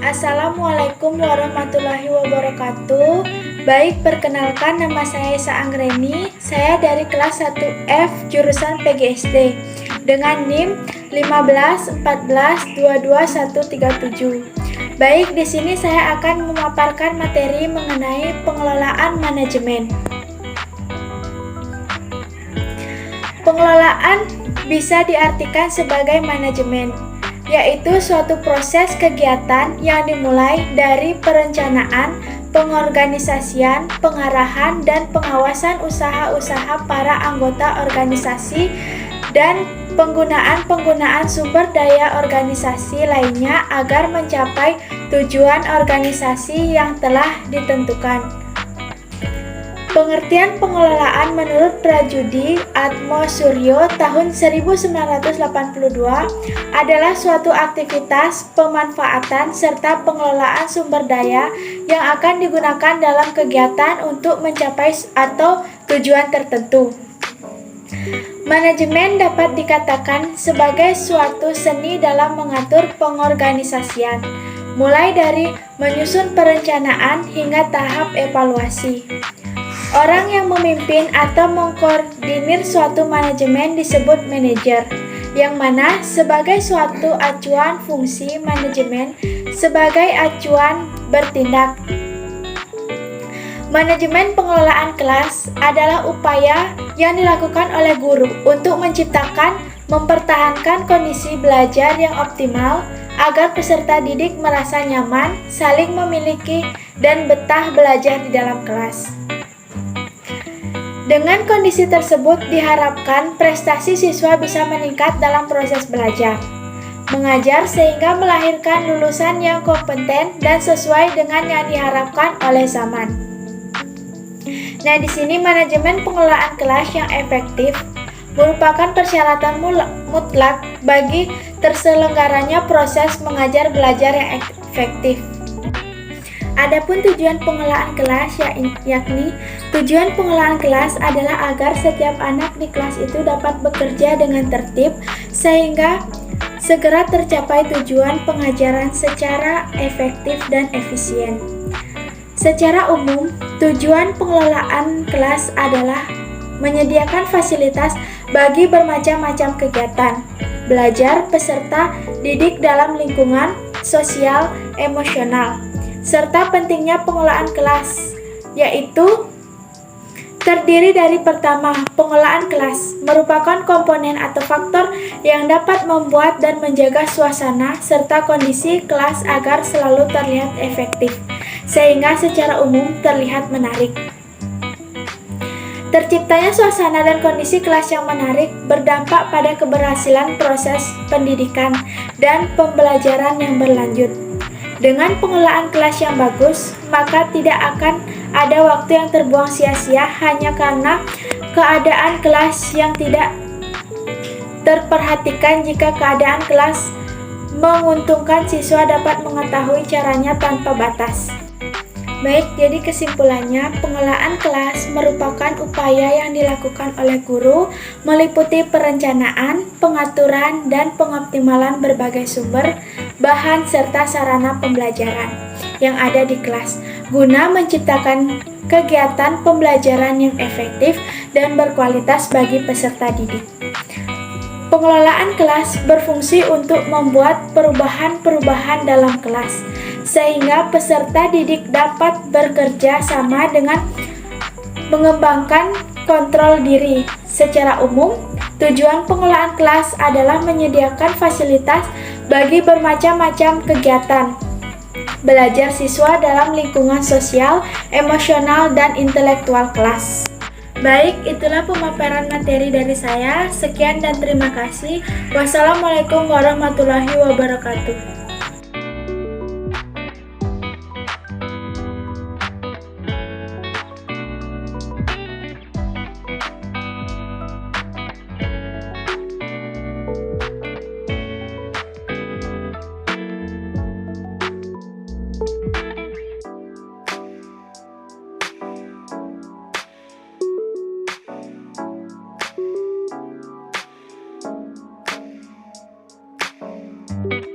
Assalamualaikum warahmatullahi wabarakatuh. Baik, perkenalkan nama saya Esa Anggreni. Saya dari kelas 1F jurusan PGSD dengan NIM 151422137. Baik, di sini saya akan memaparkan materi mengenai pengelolaan manajemen. Pengelolaan bisa diartikan sebagai manajemen, yaitu suatu proses kegiatan yang dimulai dari perencanaan, pengorganisasian, pengarahan, dan pengawasan usaha-usaha para anggota organisasi dan penggunaan sumber daya organisasi lainnya agar mencapai tujuan organisasi yang telah ditentukan. Pengertian pengelolaan menurut Prajudi Atmosuryo tahun 1982 adalah suatu aktivitas pemanfaatan serta pengelolaan sumber daya yang akan digunakan dalam kegiatan untuk mencapai atau tujuan tertentu. Manajemen dapat dikatakan sebagai suatu seni dalam mengatur pengorganisasian, mulai dari menyusun perencanaan hingga tahap evaluasi. Orang yang memimpin atau mengkoordinir suatu manajemen disebut manajer, yang mana sebagai suatu acuan fungsi manajemen sebagai acuan bertindak. Manajemen pengelolaan kelas adalah upaya yang dilakukan oleh guru untuk menciptakan, mempertahankan kondisi belajar yang optimal agar peserta didik merasa nyaman, saling memiliki, dan betah belajar di dalam kelas. Dengan kondisi tersebut diharapkan prestasi siswa bisa meningkat dalam proses belajar, mengajar sehingga melahirkan lulusan yang kompeten dan sesuai dengan yang diharapkan oleh zaman. Nah, di sini manajemen pengelolaan kelas yang efektif merupakan persyaratan mutlak bagi terselenggaranya proses mengajar belajar yang efektif. Adapun tujuan pengelolaan kelas yakni tujuan pengelolaan kelas adalah agar setiap anak di kelas itu dapat bekerja dengan tertib sehingga segera tercapai tujuan pengajaran secara efektif dan efisien. Secara umum, tujuan pengelolaan kelas adalah menyediakan fasilitas bagi bermacam-macam kegiatan belajar peserta didik dalam lingkungan sosial emosional, serta pentingnya pengelolaan kelas, yaitu terdiri dari pertama, pengelolaan kelas merupakan komponen atau faktor yang dapat membuat dan menjaga suasana serta kondisi kelas agar selalu terlihat efektif, sehingga secara umum terlihat menarik. Terciptanya suasana dan kondisi kelas yang menarik berdampak pada keberhasilan proses pendidikan dan pembelajaran yang berlanjut. Dengan pengelolaan kelas yang bagus, maka tidak akan ada waktu yang terbuang sia-sia hanya karena keadaan kelas yang tidak terperhatikan. Jika keadaan kelas menguntungkan, siswa dapat mengetahui caranya tanpa batas. Baik, jadi kesimpulannya, pengelolaan kelas merupakan upaya yang dilakukan oleh guru meliputi perencanaan, pengaturan, dan pengoptimalan berbagai sumber, bahan, serta sarana pembelajaran yang ada di kelas guna menciptakan kegiatan pembelajaran yang efektif dan berkualitas bagi peserta didik. Pengelolaan kelas berfungsi untuk membuat perubahan-perubahan dalam kelas, sehingga peserta didik dapat bekerja sama dengan mengembangkan kontrol diri. Secara umum, tujuan pengelolaan kelas adalah menyediakan fasilitas bagi bermacam-macam kegiatan belajar siswa dalam lingkungan sosial, emosional, dan intelektual kelas. Baik, itulah pemaparan materi dari saya. Sekian dan terima kasih. Wassalamualaikum warahmatullahi wabarakatuh. Thank you.